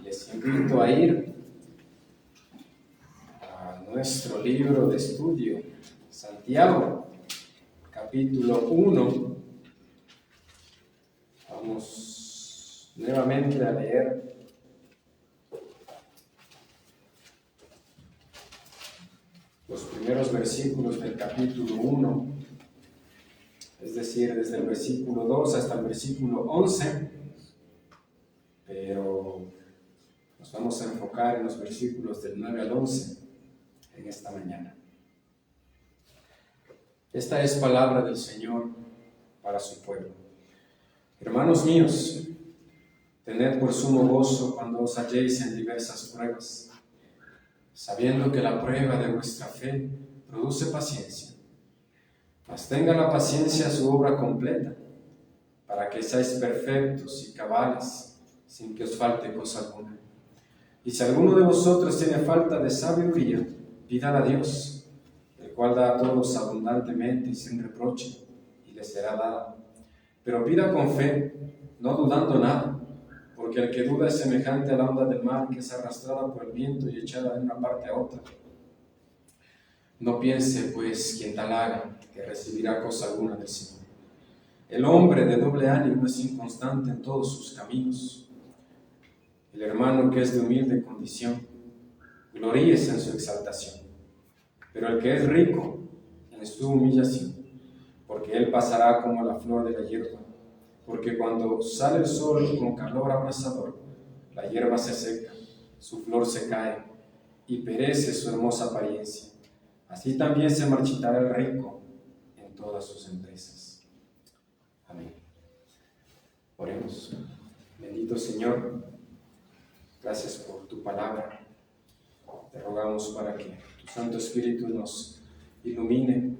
Les invito a ir a nuestro libro de estudio, Santiago, capítulo 1. Vamos nuevamente a leer los primeros versículos del capítulo 1, es decir, desde el versículo 2 hasta el versículo 11, pero nos vamos a enfocar en los versículos del 9 al 11 en esta mañana. Esta es palabra del Señor para su pueblo. Hermanos míos, tened por sumo gozo cuando os halléis en diversas pruebas, sabiendo que la prueba de vuestra fe produce paciencia. Mas tenga la paciencia su obra completa, para que seáis perfectos y cabales, sin que os falte cosa alguna. Y si alguno de vosotros tiene falta de sabiduría, pídala a Dios, el cual da a todos abundantemente y sin reproche, y le será dada. Pero pida con fe, no dudando nada, porque el que duda es semejante a la onda del mar, que es arrastrada por el viento y echada de una parte a otra. No piense, pues, quien tal haga, que recibirá cosa alguna del Señor. El hombre de doble ánimo es inconstante en todos sus caminos. El hermano que es de humilde condición, gloríese en su exaltación. Pero el que es rico, en su humillación, porque él pasará como la flor de la hierba. Porque cuando sale el sol con calor abrasador, la hierba se seca, su flor se cae, y perece su hermosa apariencia. Así también se marchitará el rico en todas sus empresas. Amén. Oremos. Bendito Señor, gracias por tu palabra. Te rogamos para que tu Santo Espíritu nos ilumine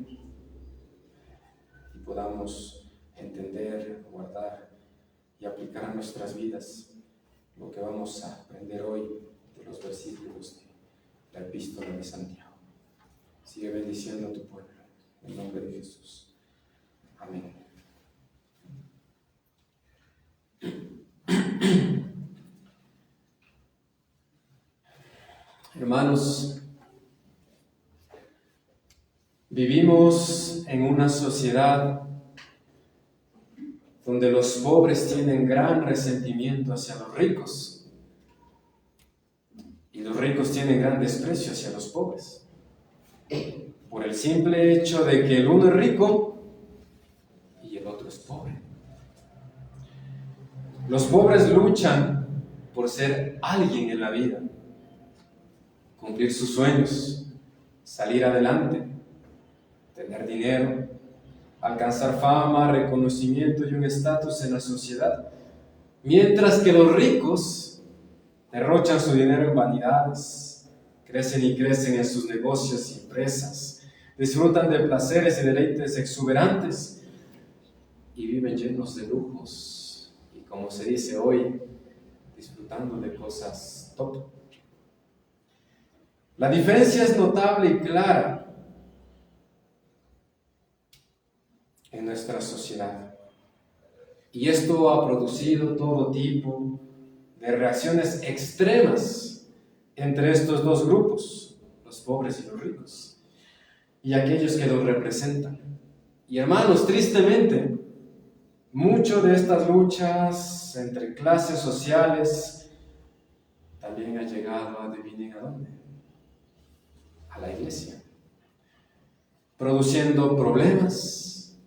y podamos entender, guardar y aplicar a nuestras vidas lo que vamos a aprender hoy de los versículos de la epístola de Santiago. Sigue bendiciendo a tu pueblo, en nombre de Jesús. Amén. Hermanos, vivimos en una sociedad donde los pobres tienen gran resentimiento hacia los ricos y los ricos tienen gran desprecio hacia los pobres, por el simple hecho de que el uno es rico y el otro es pobre. Los pobres luchan por ser alguien en la vida, cumplir sus sueños, salir adelante, tener dinero, alcanzar fama, reconocimiento y un estatus en la sociedad, mientras que los ricos derrochan su dinero en vanidades, crecen y crecen en sus negocios y empresas, disfrutan de placeres y deleites exuberantes y viven llenos de lujos y, como se dice hoy, disfrutando de cosas top. La diferencia es notable y clara en nuestra sociedad. Y esto ha producido todo tipo de reacciones extremas entre estos dos grupos, los pobres y los ricos, y aquellos que los representan. Y hermanos, tristemente, mucho de estas luchas entre clases sociales también ha llegado, adivinen a dónde, a la iglesia, produciendo problemas,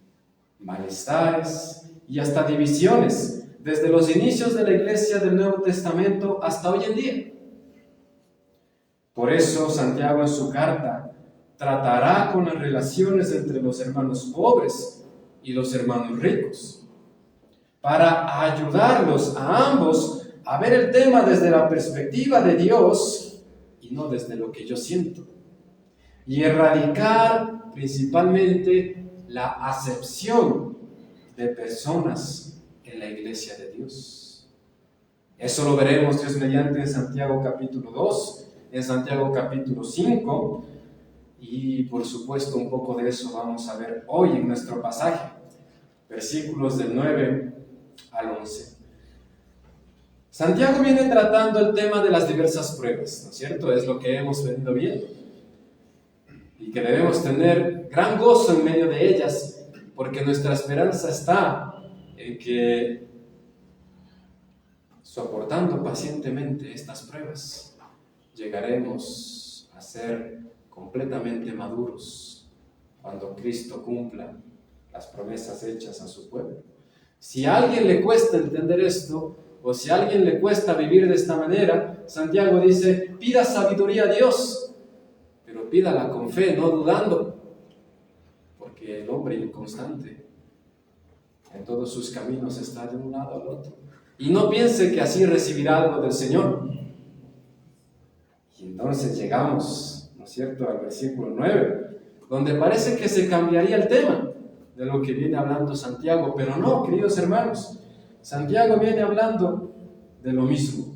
malestares y hasta divisiones desde los inicios de la iglesia del Nuevo Testamento hasta hoy en día. Por eso Santiago en su carta tratará con las relaciones entre los hermanos pobres y los hermanos ricos, para ayudarlos a ambos a ver el tema desde la perspectiva de Dios y no desde lo que yo siento, y erradicar principalmente la acepción de personas en la iglesia de Dios. Eso lo veremos, Dios mediante, en Santiago capítulo 2, en Santiago capítulo 5, y por supuesto un poco de eso vamos a ver hoy en nuestro pasaje, versículos del 9 al 11. Santiago viene tratando el tema de las diversas pruebas, ¿no es cierto? Es lo que hemos venido viendo. Y que debemos tener gran gozo en medio de ellas, porque nuestra esperanza está en que, soportando pacientemente estas pruebas, llegaremos a ser completamente maduros cuando Cristo cumpla las promesas hechas a su pueblo. Si a alguien le cuesta entender esto, o si a alguien le cuesta vivir de esta manera, Santiago dice, pida sabiduría a Dios, pero pídala con fe, no dudando, porque el hombre inconstante en todos sus caminos está de un lado al otro. Y no piense que así recibirá algo del Señor. Y entonces llegamos, ¿no es cierto?, al versículo 9, donde parece que se cambiaría el tema de lo que viene hablando Santiago, pero no, queridos hermanos, Santiago viene hablando de lo mismo.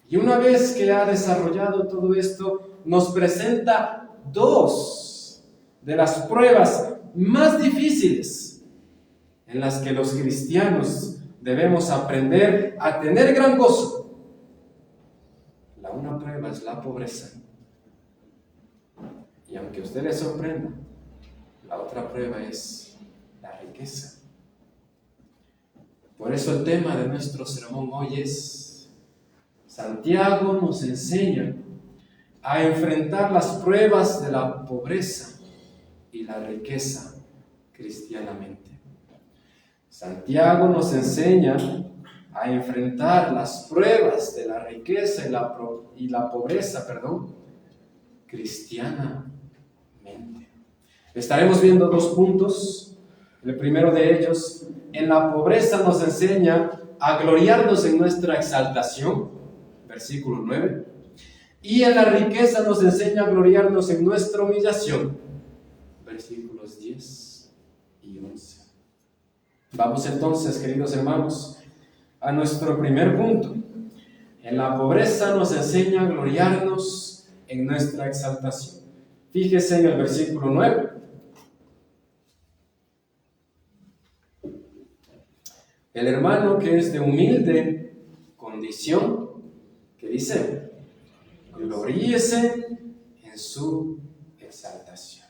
Y una vez que ha desarrollado todo esto, nos presenta dos de las pruebas más difíciles en las que los cristianos debemos aprender a tener gran gozo. La una prueba es la pobreza. Y aunque a usted le sorprenda, la otra prueba es la riqueza. Por eso el tema de nuestro sermón hoy es: Santiago nos enseña a enfrentar las pruebas de la pobreza y la riqueza cristianamente. Santiago nos enseña a enfrentar las pruebas de la riqueza y la pobreza, cristianamente. Estaremos viendo dos puntos. El primero de ellos, en la pobreza nos enseña a gloriarnos en nuestra exaltación, versículo 9, y en la riqueza nos enseña a gloriarnos en nuestra humillación, versículos 10 y 11. Vamos entonces, queridos hermanos, a nuestro primer punto. En la pobreza nos enseña a gloriarnos en nuestra exaltación. Fíjese en el versículo 9. El hermano que es de humilde condición, ¿qué dice? Gloríese en su exaltación.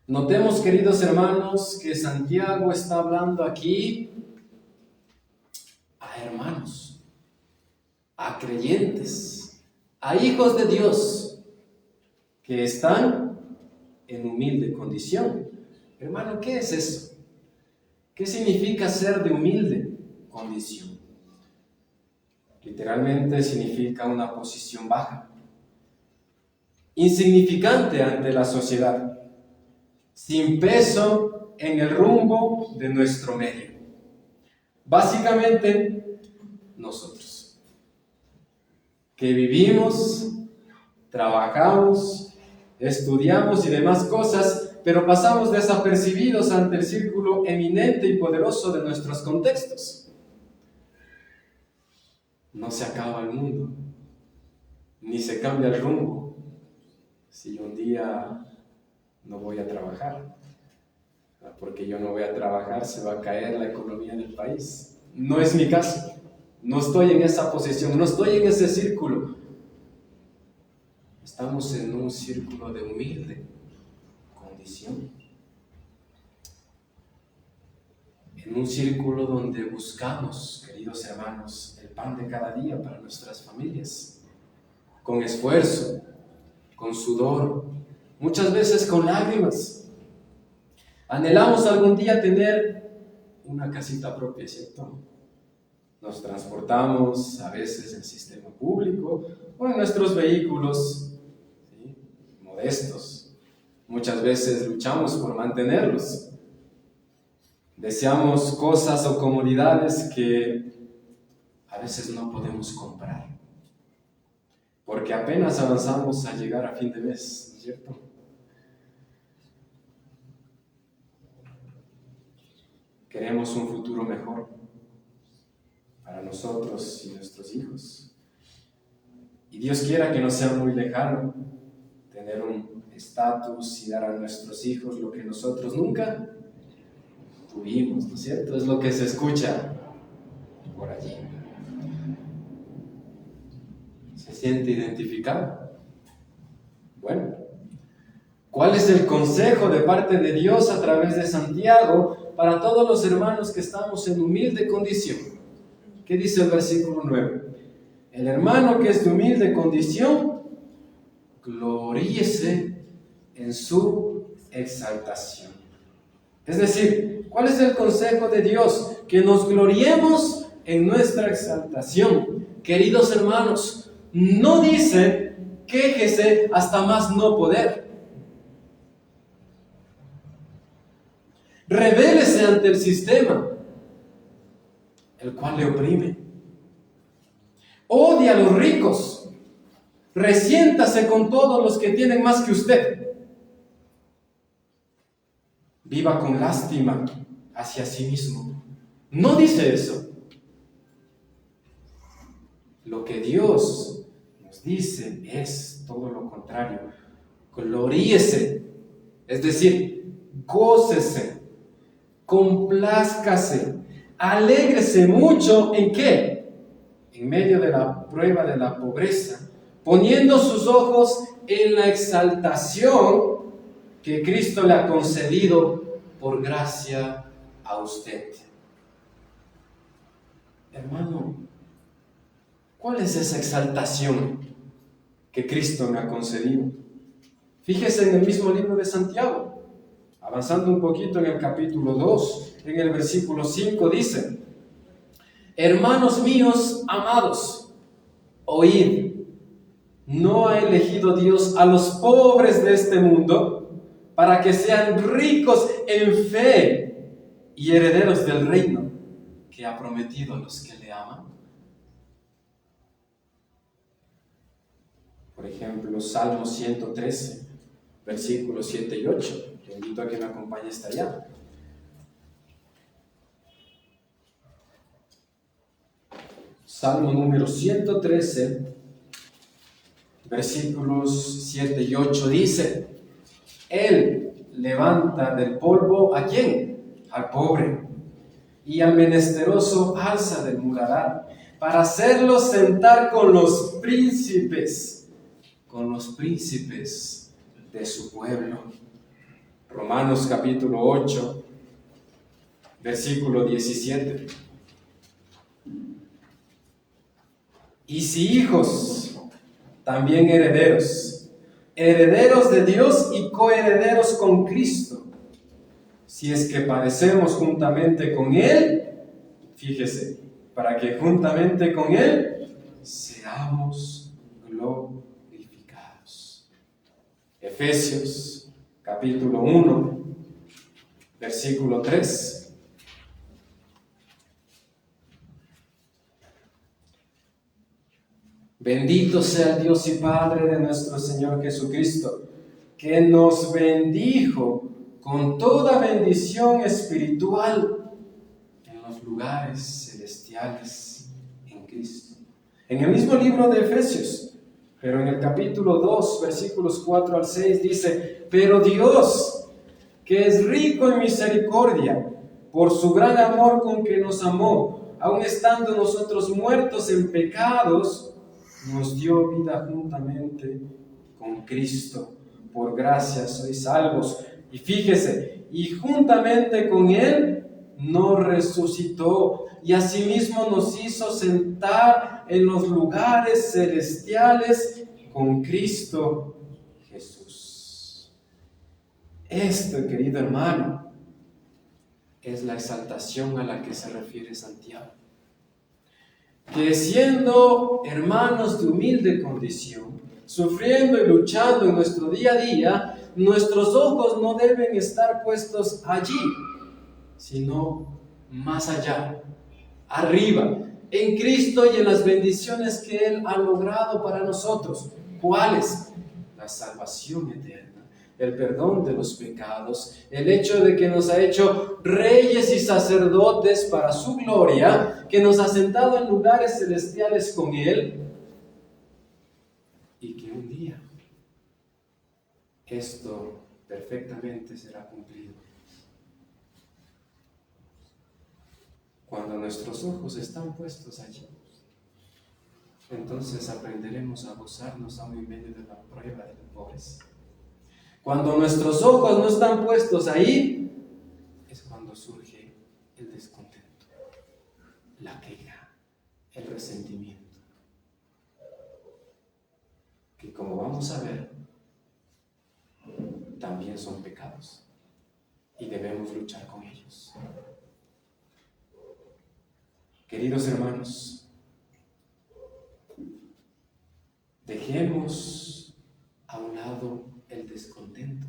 Notemos, queridos hermanos, que Santiago está hablando aquí a hermanos, a creyentes, a hijos de Dios que están en humilde condición. Hermano, ¿qué es eso? ¿Qué significa ser de humilde condición? Literalmente significa una posición baja, insignificante ante la sociedad, sin peso en el rumbo de nuestro medio. Básicamente, nosotros, que vivimos, trabajamos, estudiamos y demás cosas, pero pasamos desapercibidos ante el círculo eminente y poderoso de nuestros contextos. No se acaba el mundo, ni se cambia el rumbo, si un día no voy a trabajar. Porque yo no voy a trabajar, se va a caer la economía del país. No es mi caso, no estoy en esa posición, no estoy en ese círculo. Estamos en un círculo de humilde condición, en un círculo donde buscamos, queridos hermanos, el pan de cada día para nuestras familias, con esfuerzo, con sudor, muchas veces con lágrimas. Anhelamos algún día tener una casita propia, ¿cierto? Nos transportamos a veces en sistema público o en nuestros vehículos, ¿sí?, modestos. Muchas veces luchamos por mantenerlos. Deseamos cosas o comodidades que a veces no podemos comprar, porque apenas avanzamos a llegar a fin de mes, ¿no es cierto? Queremos un futuro mejor para nosotros y nuestros hijos. Y Dios quiera que no sea muy lejano tener un estatus y dar a nuestros hijos lo que nosotros nunca tuvimos, ¿no es cierto? Es lo que se escucha por allí. ¿Se siente identificado? Bueno, ¿cuál es el consejo de parte de Dios a través de Santiago para todos los hermanos que estamos en humilde condición? ¿Qué dice el versículo 9? El hermano que es de humilde condición, gloríese en su exaltación. Es decir, ¿cuál es el consejo de Dios? Que nos gloriemos en nuestra exaltación. Queridos hermanos, no dice quéjese hasta más no poder. Rebélese ante el sistema, el cual le oprime. Odie a los ricos. Resiéntase con todos los que tienen más que usted. Viva con lástima hacia sí mismo. No dice eso. Lo que Dios nos dice es todo lo contrario. Gloríese, es decir, gócese, complázcase, alégrese mucho. ¿En qué? En medio de la prueba de la pobreza, poniendo sus ojos en la exaltación que Cristo le ha concedido por gracia a usted. Hermano, ¿cuál es esa exaltación que Cristo me ha concedido? Fíjese en el mismo libro de Santiago, avanzando un poquito en el capítulo 2, en el versículo 5 dice: hermanos míos amados, oíd, ¿no ha elegido Dios a los pobres de este mundo para que sean ricos en fe y herederos del reino que ha prometido a los que le aman? Por ejemplo, Salmo 113, versículos 7 y 8. Te invito a que me acompañe hasta allá. Salmo número 113, versículos 7 y 8 dice: Él levanta del polvo ¿a quién? Al pobre, y al menesteroso alza del muladar, para hacerlo sentar con los príncipes de su pueblo. Romanos capítulo 8, versículo 17. Y si hijos, también herederos, herederos de Dios y coherederos con Cristo, si es que padecemos juntamente con Él, fíjese, para que juntamente con Él seamos glorificados. Efesios capítulo 1, versículo 3. Bendito sea Dios y Padre de nuestro Señor Jesucristo, que nos bendijo con toda bendición espiritual en los lugares celestiales en Cristo. En el mismo libro de Efesios, pero en el capítulo 2, versículos 4 al 6 dice: pero Dios, que es rico en misericordia, por su gran amor con que nos amó, aun estando nosotros muertos en pecados, nos dio vida juntamente con Cristo. Por gracia sois salvos. Y fíjese, y juntamente con Él nos resucitó, y asimismo nos hizo sentar en los lugares celestiales con Cristo Jesús. Esto, querido hermano, es la exaltación a la que se refiere Santiago. Que siendo hermanos de humilde condición, sufriendo y luchando en nuestro día a día, nuestros ojos no deben estar puestos allí, sino más allá, arriba, en Cristo y en las bendiciones que Él ha logrado para nosotros. ¿Cuáles? La salvación eterna, el perdón de los pecados, el hecho de que nos ha hecho reyes y sacerdotes para su gloria, que nos ha sentado en lugares celestiales con Él, y que un día esto perfectamente será cumplido. Cuando nuestros ojos están puestos allí, entonces aprenderemos a gozarnos aún en medio de la prueba de la pobreza. Cuando nuestros ojos no están puestos ahí, es cuando surge el descontento, la queja, el resentimiento, que como vamos a ver, también son pecados y debemos luchar con ellos. Queridos hermanos, dejemos a un lado el descontento,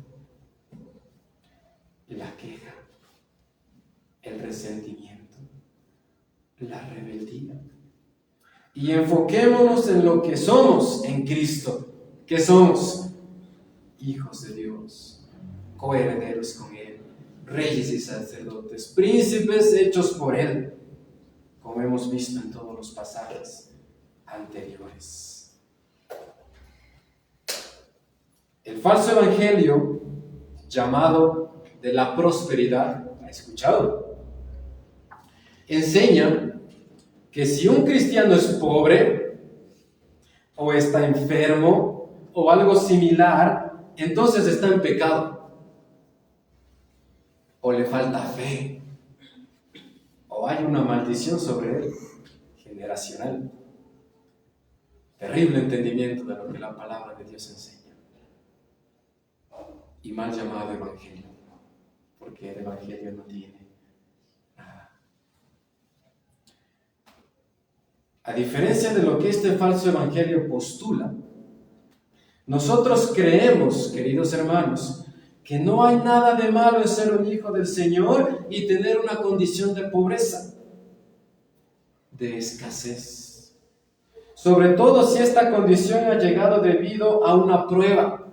la queja, el resentimiento, la rebeldía, y enfoquémonos en lo que somos en Cristo, que somos hijos de Dios, coherederos con Él, reyes y sacerdotes, príncipes hechos por Él, como hemos visto en todos los pasajes anteriores. El falso evangelio llamado de la prosperidad, ¿ha escuchado? Enseña que si un cristiano es pobre o está enfermo o algo similar, entonces está en pecado, o le falta fe, o hay una maldición sobre él, generacional. Terrible entendimiento de lo que la palabra de Dios enseña. Y mal llamado evangelio, porque el evangelio no tiene nada. A diferencia de lo que este falso evangelio postula, nosotros creemos, queridos hermanos, que no hay nada de malo en ser un hijo del Señor y tener una condición de pobreza, de escasez. Sobre todo si esta condición ha llegado debido a una prueba.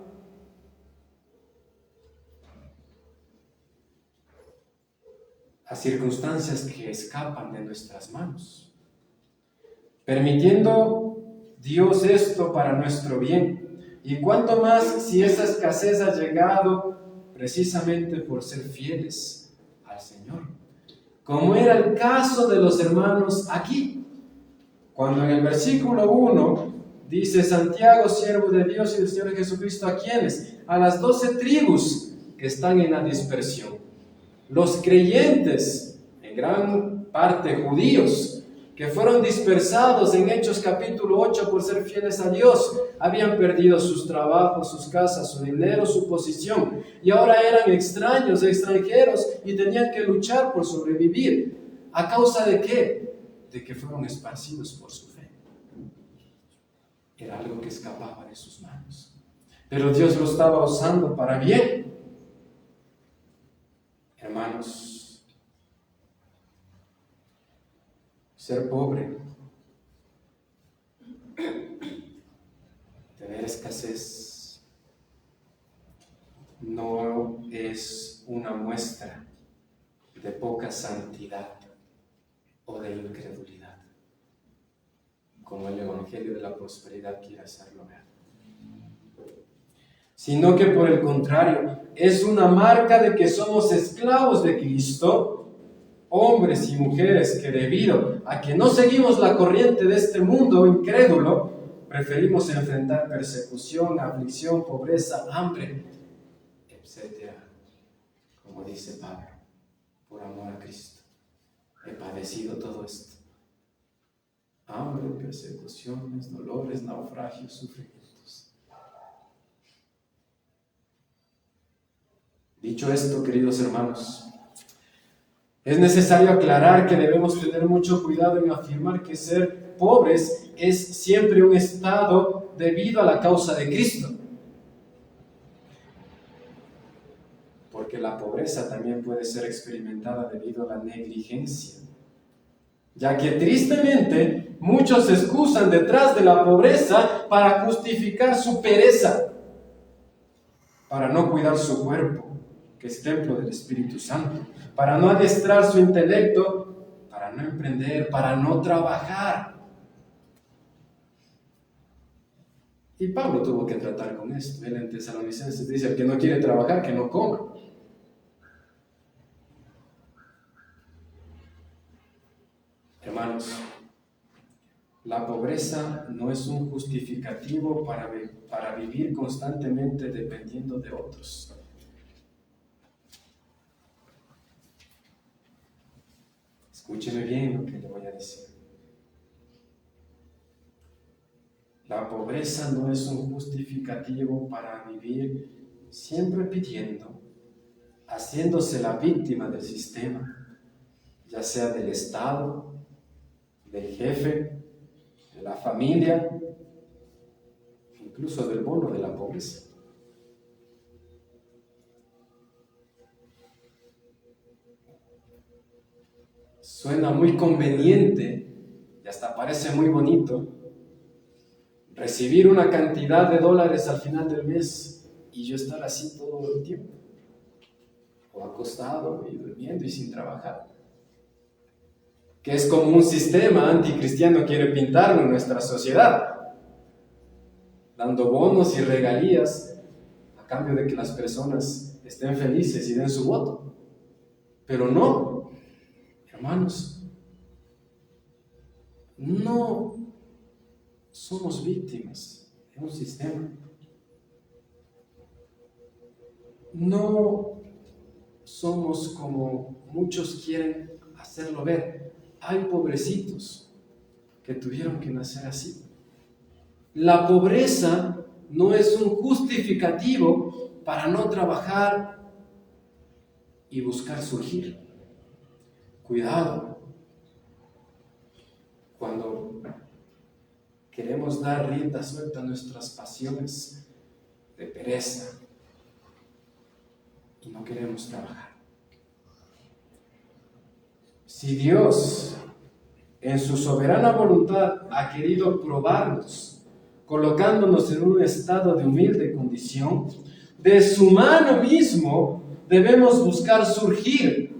A circunstancias que escapan de nuestras manos. Permitiendo Dios esto para nuestro bien. Y cuánto más si esa escasez ha llegado precisamente por ser fieles al Señor. Como era el caso de los hermanos aquí. Cuando en el versículo 1 dice: Santiago, siervo de Dios y del Señor Jesucristo, ¿a quiénes? A las 12 tribus que están en la dispersión. Los creyentes, en gran parte judíos, que fueron dispersados en Hechos capítulo 8 por ser fieles a Dios, habían perdido sus trabajos, sus casas, su dinero, su posición, y ahora eran extraños, extranjeros, y tenían que luchar por sobrevivir. ¿A causa de qué? De que fueron esparcidos por su fe. Era algo que escapaba de sus manos, pero Dios lo estaba usando para bien. Hermanos, ser pobre, tener escasez, no es una muestra de poca santidad o de incredulidad, como el Evangelio de la Prosperidad quiere hacerlo ver, sino que por el contrario, es una marca de que somos esclavos de Cristo, hombres y mujeres que debido a que no seguimos la corriente de este mundo incrédulo, preferimos enfrentar persecución, aflicción, pobreza, hambre, etc. Como dice Pablo, por amor a Cristo, he padecido todo esto. Hambre, persecuciones, dolores, naufragios, sufrimientos. Dicho esto, queridos hermanos, es necesario aclarar que debemos tener mucho cuidado en afirmar que ser pobres es siempre un estado debido a la causa de Cristo. Porque la pobreza también puede ser experimentada debido a la negligencia. Ya que tristemente muchos se excusan detrás de la pobreza para justificar su pereza, para no cuidar su cuerpo, que es templo del Espíritu Santo, para no adiestrar su intelecto, para no emprender, para no trabajar. Y Pablo tuvo que tratar con esto. Él en Tesalonicenses dice: el que no quiere trabajar, que no coma. Hermanos, La pobreza no es un justificativo para vivir constantemente dependiendo de otros. Escúcheme bien lo que le voy a decir. La pobreza no es un justificativo para vivir siempre pidiendo, haciéndose la víctima del sistema, ya sea del Estado, del jefe, de la familia, incluso del bono de la pobreza. Suena muy conveniente y hasta parece muy bonito recibir una cantidad de dólares al final del mes y yo estar así todo el tiempo, o acostado y durmiendo y sin trabajar, que es como un sistema anticristiano quiere pintarlo en nuestra sociedad, dando bonos y regalías a cambio de que las personas estén felices y den su voto. Pero no, hermanos, no somos víctimas de un sistema. No somos como muchos quieren hacerlo ver. Hay pobrecitos que tuvieron que nacer así. La pobreza no es un justificativo para no trabajar y buscar surgir. Cuidado. Cuando queremos dar rienda suelta a nuestras pasiones de pereza y no queremos trabajar. Si Dios, en su soberana voluntad, ha querido probarnos, colocándonos en un estado de humilde condición, de su mano mismo debemos buscar surgir,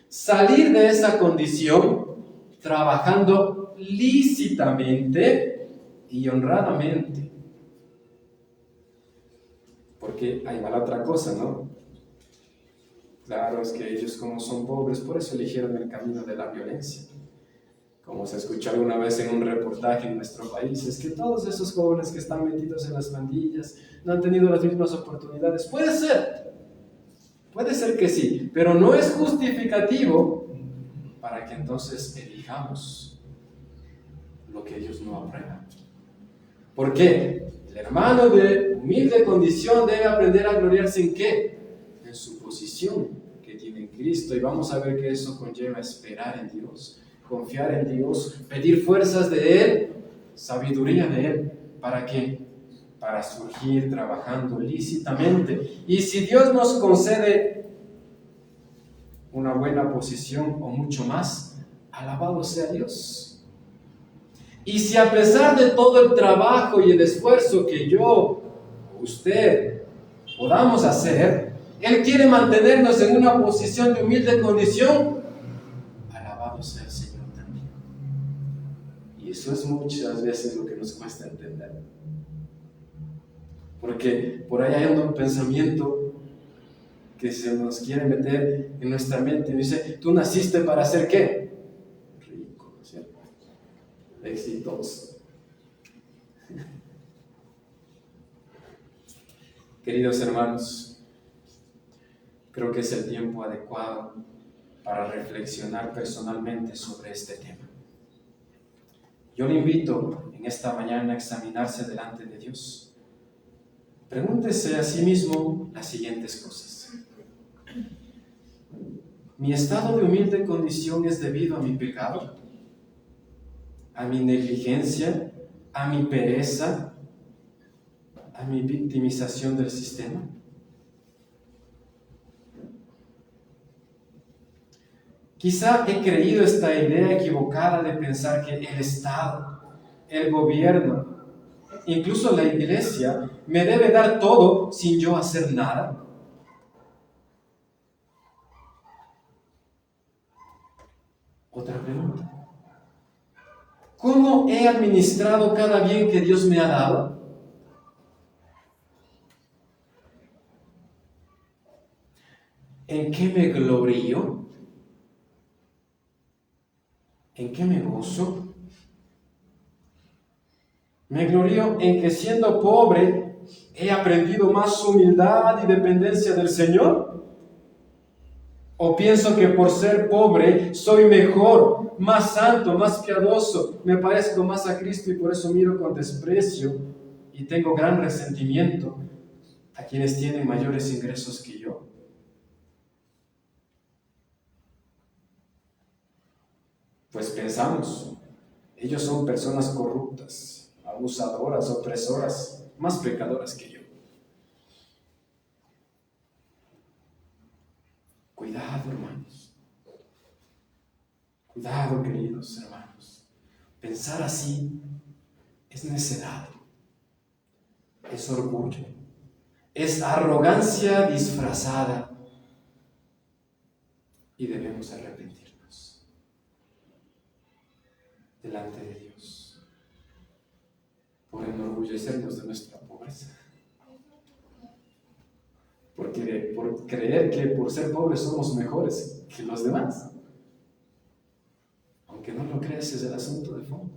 salir de esa condición, trabajando lícitamente y honradamente. Porque ahí va la otra cosa, ¿no? Claro, es que ellos como son pobres, por eso eligieron el camino de la violencia. Como se escuchó alguna vez en un reportaje en nuestro país, es que todos esos jóvenes que están metidos en las pandillas no han tenido las mismas oportunidades. Puede ser que sí, pero no es justificativo para que entonces elijamos lo que ellos no aprueban. ¿Por qué? El hermano de humilde condición debe aprender a gloriarse ¿en qué? En su posición que tiene en Cristo, y vamos a ver que eso conlleva esperar en Dios, confiar en Dios, pedir fuerzas de Él, sabiduría de Él. ¿Para qué? Para surgir trabajando lícitamente. Y si Dios nos concede una buena posición o mucho más, alabado sea Dios. Y si a pesar de todo el trabajo y el esfuerzo que yo, usted, podamos hacer, Él quiere mantenernos en una posición de humilde condición, alabado sea el Señor también. Y eso es muchas veces lo que nos cuesta entender. Porque por ahí hay un pensamiento que se nos quiere meter en nuestra mente y dice, ¿tú naciste para hacer qué? Rico, ¿cierto? Exitoso. Queridos hermanos, creo que es el tiempo adecuado para reflexionar personalmente sobre este tema. Yo le invito en esta mañana a examinarse delante de Dios. Pregúntese a sí mismo las siguientes cosas. ¿Mi estado de humilde condición es debido a mi pecado? ¿A mi negligencia? ¿A mi pereza? ¿A mi victimización del sistema? Quizá he creído esta idea equivocada de pensar que el Estado, el gobierno, incluso la iglesia, me debe dar todo sin yo hacer nada. Otra pregunta. ¿Cómo he administrado cada bien que Dios me ha dado? ¿En qué me glorío? ¿En qué me gozo? Me glorío en que siendo pobre he aprendido más humildad y dependencia del Señor. ¿O pienso que por ser pobre soy mejor, más santo, más piadoso, me parezco más a Cristo y por eso miro con desprecio y tengo gran resentimiento a quienes tienen mayores ingresos que yo? Pues pensamos, ellos son personas corruptas, abusadoras, opresoras, más pecadoras que yo. Cuidado, hermanos. Cuidado, queridos hermanos. Pensar así es necedad, es orgullo, es arrogancia disfrazada y debemos arrepentirnos delante de Dios por enorgullecernos de nuestra pobreza. Porque por creer que por ser pobres somos mejores que los demás. Aunque no lo creas, es el asunto de fondo.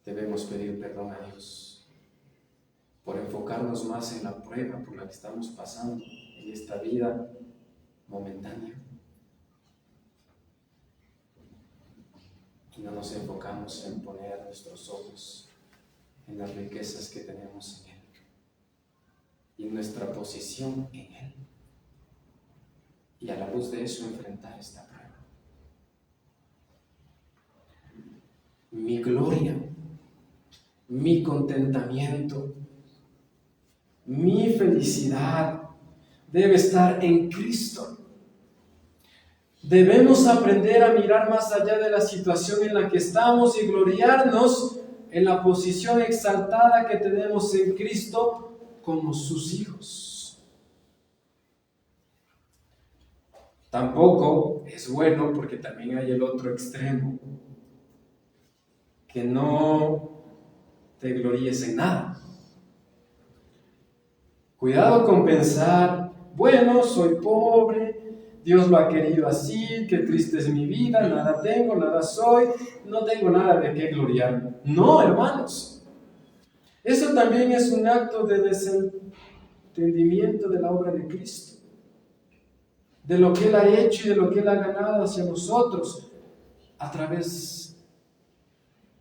Debemos pedir perdón a Dios por enfocarnos más en la prueba por la que estamos pasando en esta vida momentánea. Y no nos enfocamos en poner nuestros ojos en las riquezas que tenemos en Él y en nuestra posición en Él. Y a la luz de eso enfrentar esta prueba. Mi gloria, mi contentamiento, mi felicidad debe estar en Cristo. Debemos aprender a mirar más allá de la situación en la que estamos y gloriarnos en la posición exaltada que tenemos en Cristo como sus hijos. Tampoco es bueno, porque también hay el otro extremo, que no te gloríes en nada. Cuidado con pensar, bueno, soy pobre, Dios lo ha querido así, qué triste es mi vida, nada tengo, nada soy, no tengo nada de qué gloriarme. No, hermanos, eso también es un acto de desentendimiento de la obra de Cristo, de lo que Él ha hecho y de lo que Él ha ganado hacia nosotros, a través,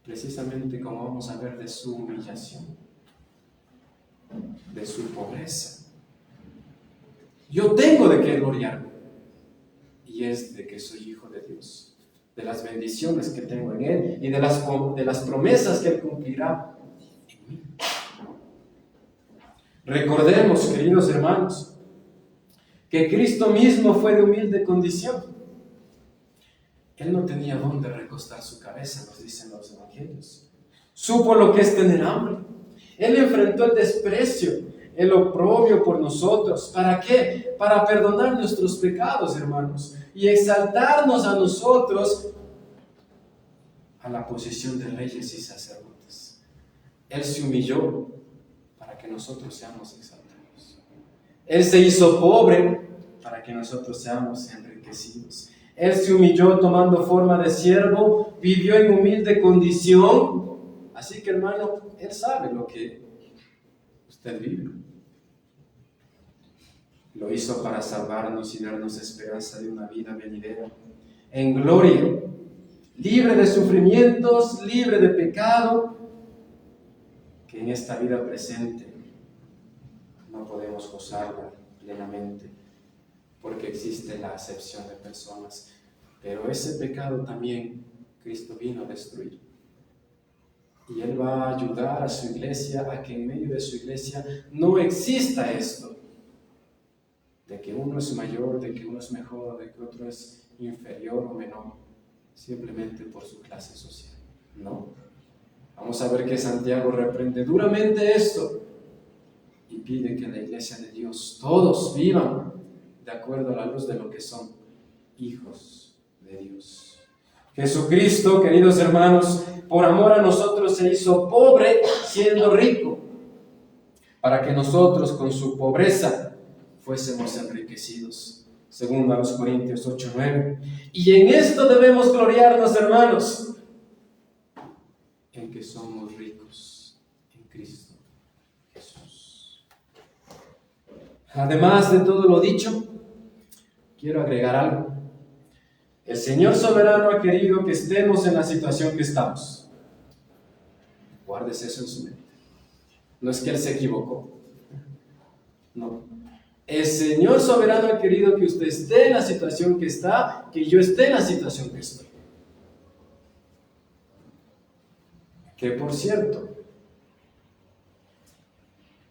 precisamente como vamos a ver, de su humillación, de su pobreza. Yo tengo de qué gloriarme, y es de que soy hijo de Dios, de las bendiciones que tengo en Él y de las promesas que Él cumplirá en mí. Recordemos, queridos hermanos, que Cristo mismo fue de humilde condición. Él no tenía dónde recostar su cabeza, nos dicen los evangelios. Supo lo que es tener hambre. Él enfrentó el desprecio, el oprobio por nosotros. ¿Para qué? Para perdonar nuestros pecados, hermanos, y exaltarnos a nosotros a la posición de reyes y sacerdotes. Él se humilló para que nosotros seamos exaltados. Él se hizo pobre para que nosotros seamos enriquecidos. Él se humilló tomando forma de siervo, vivió en humilde condición. Así que, hermano, Él sabe lo que usted vive. Lo hizo para salvarnos y darnos esperanza de una vida venidera, en gloria, libre de sufrimientos, libre de pecado, que en esta vida presente no podemos gozarla plenamente, porque existe la acepción de personas. Pero ese pecado también Cristo vino a destruir. Y Él va a ayudar a su iglesia a que en medio de su iglesia no exista esto, de que uno es mayor, de que uno es mejor, de que otro es inferior o menor, simplemente por su clase social. No. Vamos a ver que Santiago reprende duramente esto y pide que en la iglesia de Dios todos vivan de acuerdo a la luz de lo que son hijos de Dios. Jesucristo, queridos hermanos, por amor a nosotros se hizo pobre siendo rico, para que nosotros con su pobreza fuésemos enriquecidos. Segunda a los Corintios 8:9. Y en esto debemos gloriarnos, hermanos, en que somos ricos en Cristo Jesús. Además de todo lo dicho, quiero agregar algo. El Señor soberano ha querido que estemos en la situación que estamos. Guárdese eso en su mente. No es que Él se equivocó. No. El Señor soberano ha querido que usted esté en la situación que está, que yo esté en la situación que estoy. Que por cierto,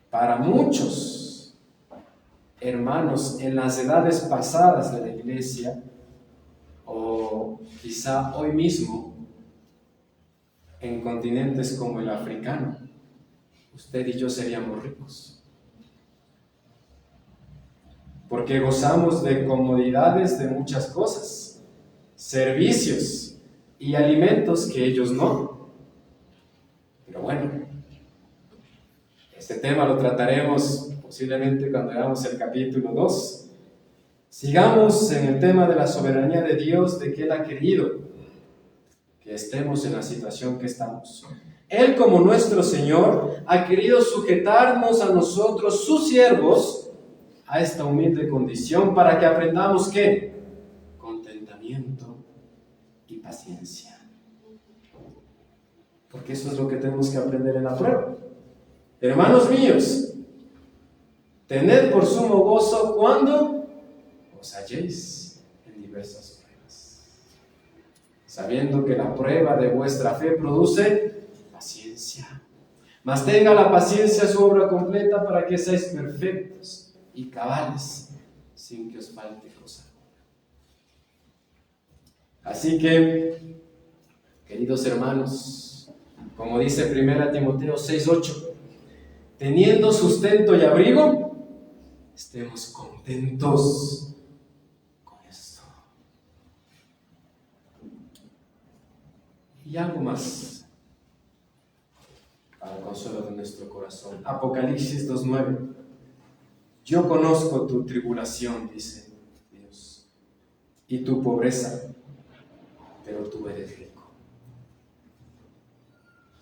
para muchos hermanos en las edades pasadas de la iglesia, o quizá hoy mismo, en continentes como el africano, usted y yo seríamos ricos. Porque gozamos de comodidades de muchas cosas, servicios y alimentos que ellos no. Pero bueno, este tema lo trataremos posiblemente cuando veamos el capítulo 2. Sigamos en el tema de la soberanía de Dios, de que Él ha querido que estemos en la situación que estamos. Él, como nuestro Señor, ha querido sujetarnos a nosotros, sus siervos, a esta humilde condición para que aprendamos ¿qué? Contentamiento y paciencia. Porque eso es lo que tenemos que aprender en la prueba. Hermanos míos, tened por sumo gozo cuando os halléis en diversas pruebas, sabiendo que la prueba de vuestra fe produce paciencia. Mas tenga la paciencia su obra completa para que seáis perfectos y cabales, sin que os falte cosa alguna. Así que, queridos hermanos, como dice 1 Timoteo 6:8, teniendo sustento y abrigo, estemos contentos con esto. Y algo más para el consuelo de nuestro corazón. Apocalipsis 2:9. Yo conozco tu tribulación, dice Dios, y tu pobreza, pero tú eres rico.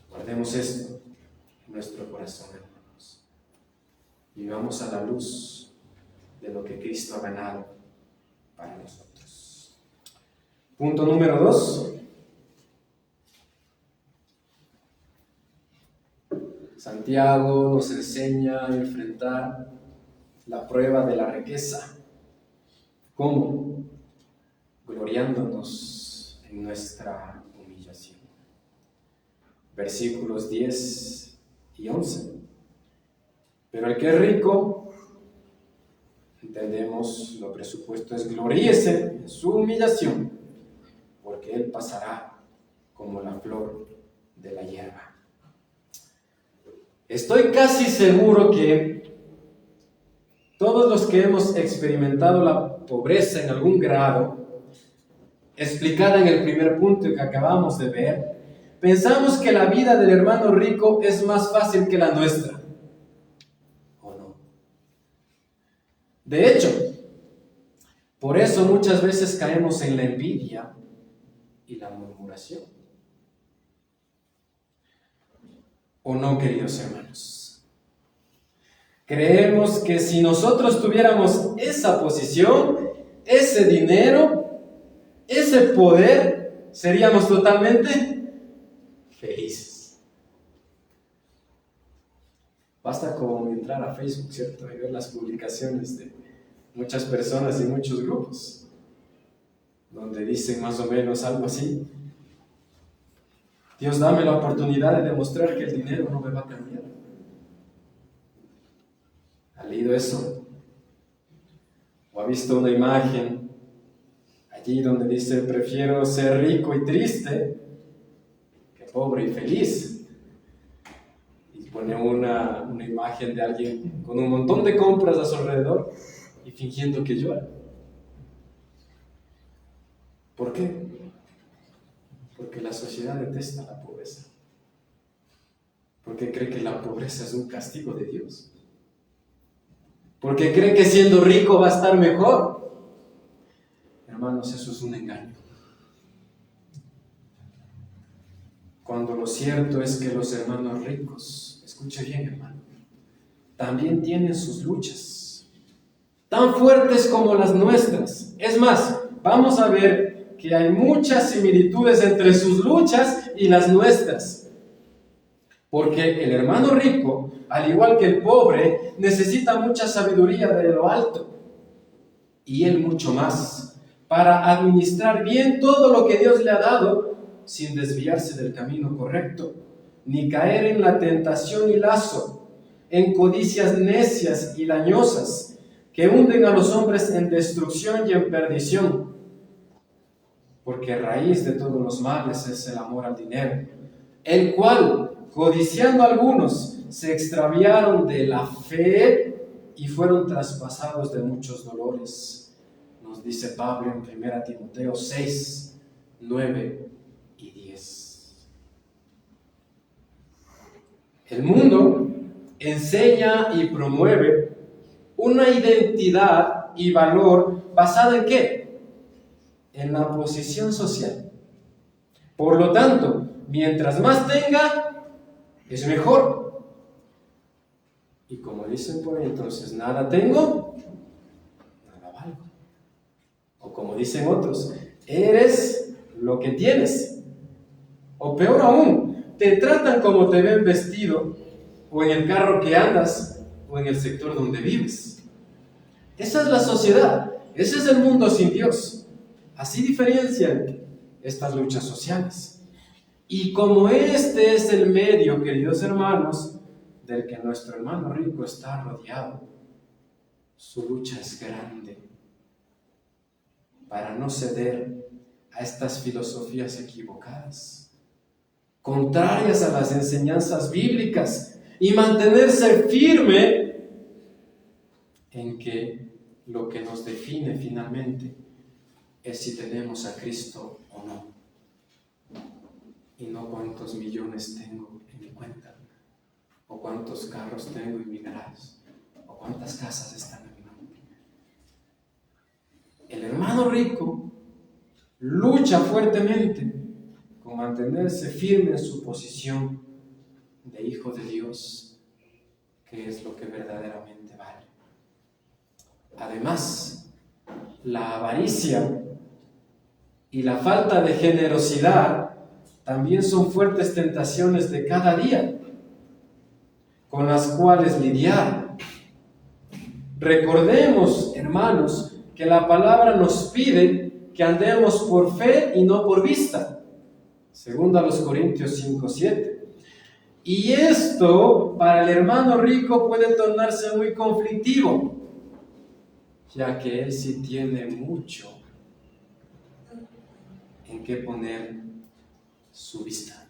Guardemos esto en nuestro corazón, hermanos. Vivamos a la luz de lo que Cristo ha ganado para nosotros. Punto número 2. Santiago nos enseña a enfrentar la prueba de la riqueza. ¿Cómo? Gloriándonos en nuestra humillación. Versículos 10 y 11. Pero el que es rico, entendemos, lo presupuesto es gloríese en su humillación, porque él pasará como la flor de la hierba. Estoy casi seguro que todos los que hemos experimentado la pobreza en algún grado, explicada en el primer punto que acabamos de ver, pensamos que la vida del hermano rico es más fácil que la nuestra. ¿O no? De hecho, por eso muchas veces caemos en la envidia y la murmuración. ¿O no, queridos hermanos? Creemos que si nosotros tuviéramos esa posición, ese dinero, ese poder, seríamos totalmente felices. Basta con entrar a Facebook, ¿cierto? Y ver las publicaciones de muchas personas y muchos grupos, donde dicen más o menos algo así: Dios, dame la oportunidad de demostrar que el dinero no me va a cambiar. ¿Ha leído eso? ¿O ha visto una imagen allí donde dice: prefiero ser rico y triste que pobre y feliz? Y pone una imagen de alguien con un montón de compras a su alrededor y fingiendo que llora. ¿Por qué? Porque la sociedad detesta la pobreza. Porque cree que la pobreza es un castigo de Dios. Porque cree que siendo rico va a estar mejor. hermanos, eso es un engaño. Cuando lo cierto es que los hermanos ricos, escuche bien, hermano, también tienen sus luchas, tan fuertes como las nuestras. Es más, vamos a ver que hay muchas similitudes entre sus luchas y las nuestras. Porque el hermano rico, al igual que el pobre, necesita mucha sabiduría de lo alto. Y él mucho más, para administrar bien todo lo que Dios le ha dado, sin desviarse del camino correcto, ni caer en la tentación y lazo, en codicias necias y dañosas, que hunden a los hombres en destrucción y en perdición. Porque raíz de todos los males es el amor al dinero, el cual, codiciando algunos, se extraviaron de la fe y fueron traspasados de muchos dolores. Nos dice Pablo en 1 Timoteo 6, 9 y 10. El mundo enseña y promueve una identidad y valor basada ¿en qué? En la posición social. Por lo tanto, mientras más tenga, es mejor. Y como dicen por ahí, entonces, nada tengo, nada valgo. O como dicen otros, eres lo que tienes. O peor aún, te tratan como te ven vestido, o en el carro que andas, o en el sector donde vives. Esa es la sociedad, ese es el mundo sin Dios. Así diferencian estas luchas sociales. Y como este es el medio, queridos hermanos, del que nuestro hermano rico está rodeado, su lucha es grande para no ceder a estas filosofías equivocadas, contrarias a las enseñanzas bíblicas, y mantenerse firme en que lo que nos define finalmente es si tenemos a Cristo o no, y no cuántos millones tengo en mi cuenta, o cuántos carros tengo en mi garaje, o cuántas casas están en mi nombre. El hermano rico lucha fuertemente con mantenerse firme en su posición de hijo de Dios, que es lo que verdaderamente vale. Además, la avaricia y la falta de generosidad también son fuertes tentaciones de cada día, con las cuales lidiar. Recordemos, hermanos, que la palabra nos pide que andemos por fe y no por vista. Segundo a los Corintios 5:7. Y esto para el hermano rico puede tornarse muy conflictivo, ya que él sí tiene mucho en qué poner su vista,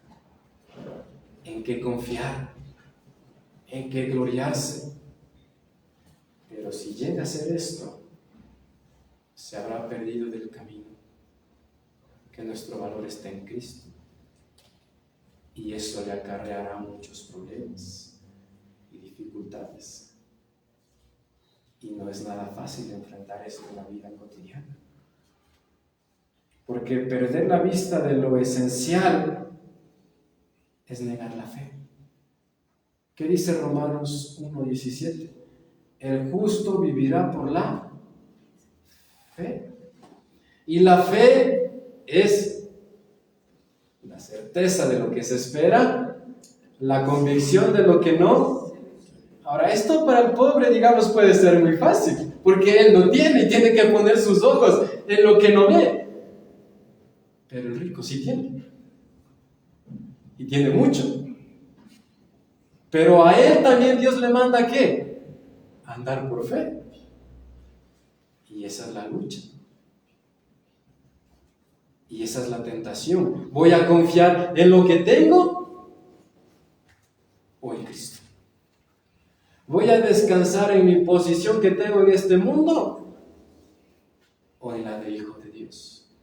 en qué confiar, en qué gloriarse. Pero si llega a hacer esto, se habrá perdido del camino, que nuestro valor está en Cristo. Y eso le acarreará muchos problemas y dificultades. Y no es nada fácil enfrentar esto en la vida cotidiana. Porque perder la vista de lo esencial es negar la fe. ¿Qué dice Romanos 1:17? El justo vivirá por la fe. Y la fe es la certeza de lo que se espera, la convicción de lo que no. Ahora, esto para el pobre, digamos, puede ser muy fácil, porque él no tiene y tiene que poner sus ojos en lo que no ve. Pero el rico sí tiene. Y tiene mucho. Pero a él también Dios le manda ¿qué? Andar por fe. Y esa es la lucha. Y esa es la tentación. ¿Voy a confiar en lo que tengo o en Cristo? ¿Voy a descansar en mi posición que tengo en este mundo o en la de hijo de Dios?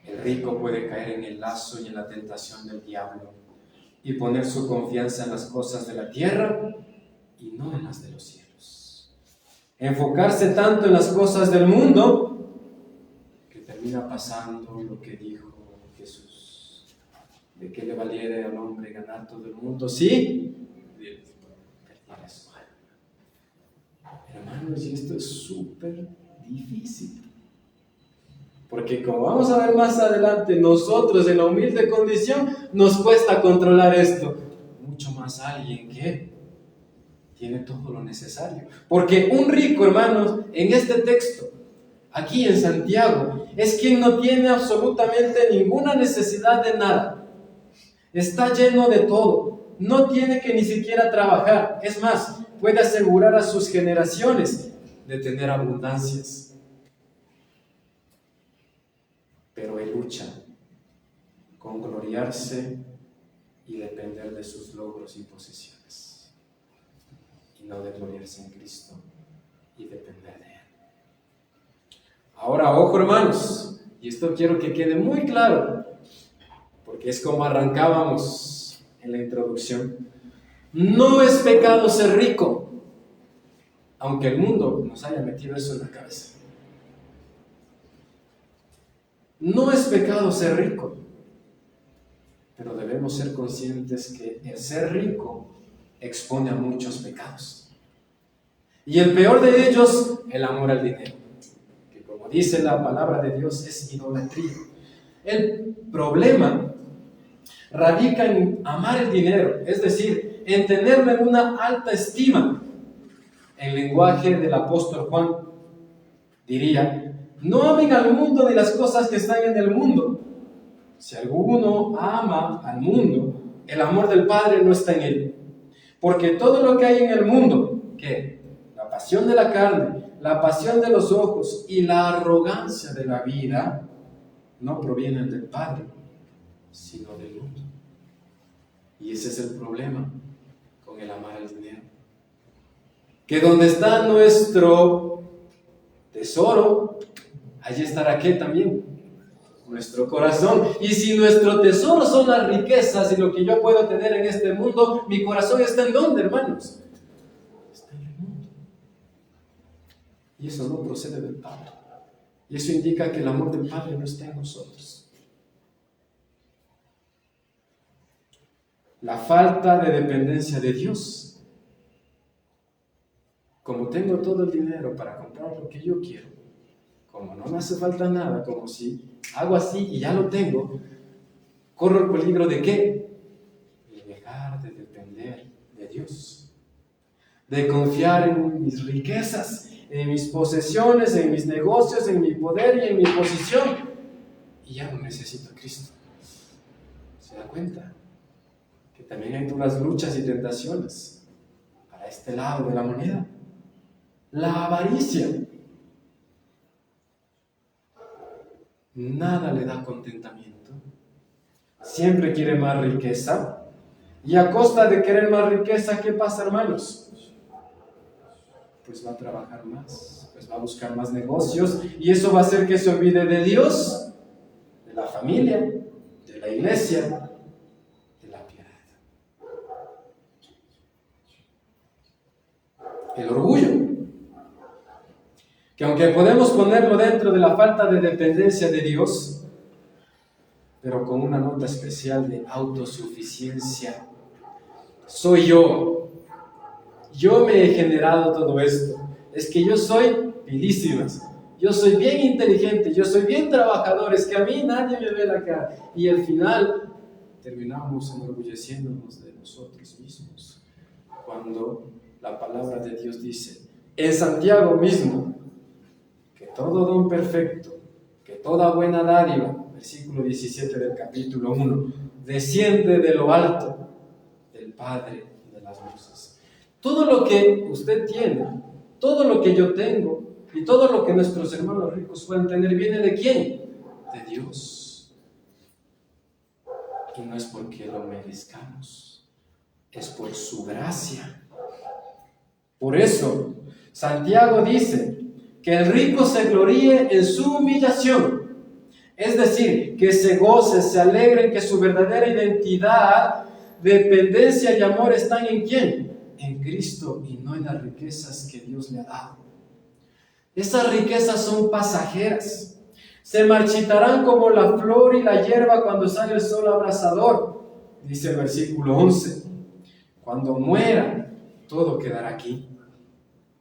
El rico puede caer en el lazo y en la tentación del diablo y poner su confianza en las cosas de la tierra y no en las de los cielos. enfocarse tanto en las cosas del mundo que termina pasando lo que dijo Jesús. ¿De qué le valiera al hombre ganar todo el mundo? Sí, perdiera su alma. Hermanos, y esto es súper difícil. Porque como vamos a ver más adelante, nosotros en la humilde condición nos cuesta controlar esto. Mucho más alguien que tiene todo lo necesario. Porque un rico, hermanos, en este texto, aquí en Santiago, es quien no tiene absolutamente ninguna necesidad de nada. Está lleno de todo. No tiene que ni siquiera trabajar. Es más, puede asegurar a sus generaciones de tener abundancias. Pero él lucha con gloriarse y depender de sus logros y posesiones, y no de gloriarse en Cristo y depender de Él. Ahora, ojo hermanos, y esto quiero que quede muy claro, porque es como arrancábamos en la introducción. No es pecado ser rico, aunque el mundo nos haya metido eso en la cabeza. No es pecado ser rico, pero debemos ser conscientes que el ser rico expone a muchos pecados. Y el peor de ellos, el amor al dinero, que como dice la palabra de Dios, es idolatría. El problema radica en amar el dinero, es decir, en tenerlo en una alta estima. En lenguaje del apóstol Juan, diría: no amen al mundo ni las cosas que están en el mundo. Si alguno ama al mundo, el amor del Padre no está en él. Porque todo lo que hay en el mundo, ¿qué? La pasión de la carne, la pasión de los ojos y la arrogancia de la vida, no provienen del Padre, sino del mundo. Y ese es el problema con el amar al dinero. Que donde está nuestro tesoro, allí estará ¿qué también? Nuestro corazón. Y si nuestro tesoro son las riquezas y lo que yo puedo tener en este mundo, mi corazón está ¿en dónde, hermanos? Está en el mundo. Y eso no procede del Padre. Y eso indica que el amor del Padre no está en nosotros. La falta de dependencia de Dios. Como tengo todo el dinero para comprar lo que yo quiero, como no me hace falta nada, como si hago así y ya lo tengo, corro el peligro ¿de qué? De dejar de depender de Dios, de confiar en mis riquezas, en mis posesiones, en mis negocios, en mi poder y en mi posición, y ya no necesito a Cristo. ¿Se da cuenta? Que también hay duras luchas y tentaciones para este lado de la moneda. La avaricia. Nada le da contentamiento. Siempre quiere más riqueza. Y a costa de querer más riqueza, ¿qué pasa, hermanos? Pues va a trabajar más, pues va a buscar más negocios, y eso va a hacer que se olvide de Dios, de la familia, de la iglesia, de la piedad. El orgullo, que aunque podemos ponerlo dentro de la falta de dependencia de Dios, pero con una nota especial de autosuficiencia. Soy yo me he generado todo esto, es que yo soy pilísimas, yo soy bien inteligente, yo soy bien trabajador, es que a mí nadie me ve la cara, y al final terminamos enorgulleciéndonos de nosotros mismos, cuando la palabra de Dios dice, en Santiago mismo, que todo don perfecto, que toda buena dádiva, versículo 17 del capítulo 1, desciende de lo alto, del Padre de las luces. Todo lo que usted tiene, todo lo que yo tengo, y todo lo que nuestros hermanos ricos pueden tener, ¿viene de quién? De Dios. Y no es porque lo merezcamos, es por su gracia. Por eso, Santiago dice que el rico se gloríe en su humillación. Es decir, que se goce, se alegre en que su verdadera identidad, dependencia y amor están ¿en quién? En Cristo, y no en las riquezas que Dios le ha dado. Esas riquezas son pasajeras. Se marchitarán como la flor y la hierba cuando sale el sol abrasador, dice el versículo 11. Cuando muera, todo quedará aquí.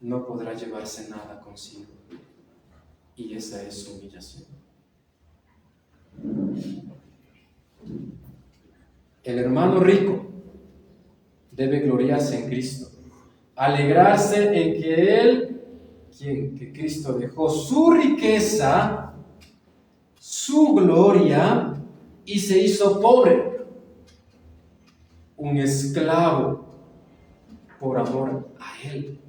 No podrá llevarse nada consigo. Y esa es su humillación. El hermano rico debe gloriarse en Cristo, alegrarse en que Él, que Cristo dejó su riqueza, su gloria, y se hizo pobre, un esclavo, por amor a Él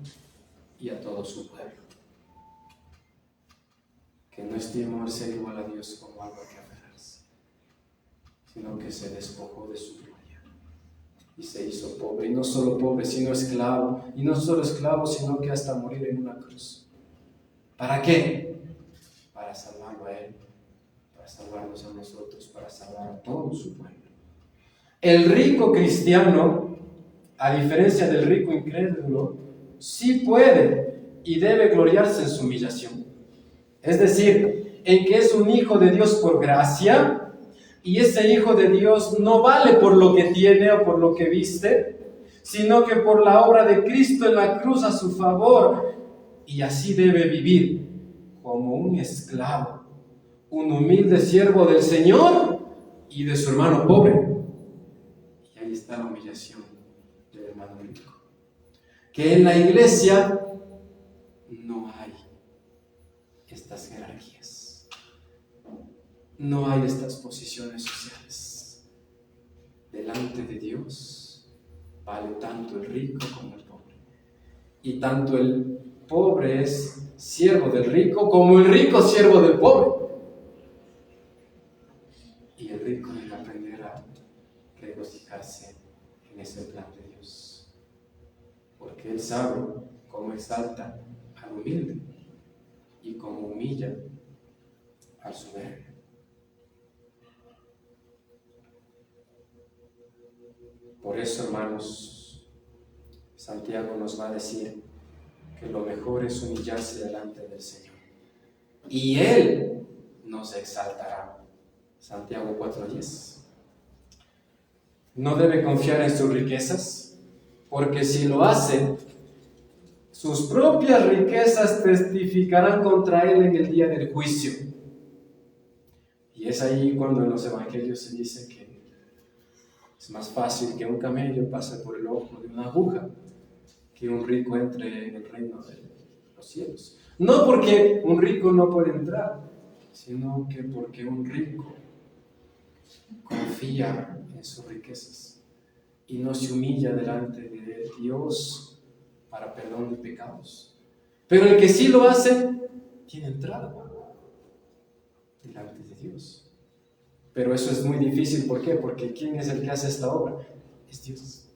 y a todo su pueblo. Que no estimó el ser igual a Dios como algo que aferrarse, sino que se despojó de su gloria y se hizo pobre, y no solo pobre, sino esclavo, y no solo esclavo, sino que hasta morir en una cruz. ¿Para qué? Para salvarlo a Él, para salvarnos a nosotros, para salvar a todo su pueblo. El rico cristiano, a diferencia del rico incrédulo, sí puede y debe gloriarse en su humillación. Es decir, en que es un hijo de Dios por gracia, y ese hijo de Dios no vale por lo que tiene o por lo que viste, sino que por la obra de Cristo en la cruz a su favor, y así debe vivir como un esclavo, un humilde siervo del Señor y de su hermano pobre. Y ahí está la humillación del hermano rico. Que en la iglesia no hay estas jerarquías, no hay estas posiciones sociales. Delante de Dios vale tanto el rico como el pobre, y tanto el pobre es siervo del rico como el rico siervo del pobre. Y el rico debe aprender a regocijarse en ese plan de Dios, porque Él sabe cómo exalta al humilde y cómo humilla al soberbio. Por eso, hermanos, Santiago nos va a decir que lo mejor es humillarse delante del Señor, y Él nos exaltará. Santiago 4:10. No debe confiar en sus riquezas, porque si lo hace, sus propias riquezas testificarán contra él en el día del juicio. Y es ahí cuando en los evangelios se dice que es más fácil que un camello pase por el ojo de una aguja que un rico entre en el reino de los cielos. No porque un rico no puede entrar, sino que porque un rico confía en sus riquezas y no se humilla delante de Dios para perdón de pecados. Pero el que sí lo hace, tiene entrada delante de Dios. Pero eso es muy difícil. ¿Por qué? Porque ¿quién es el que hace esta obra? Es Dios.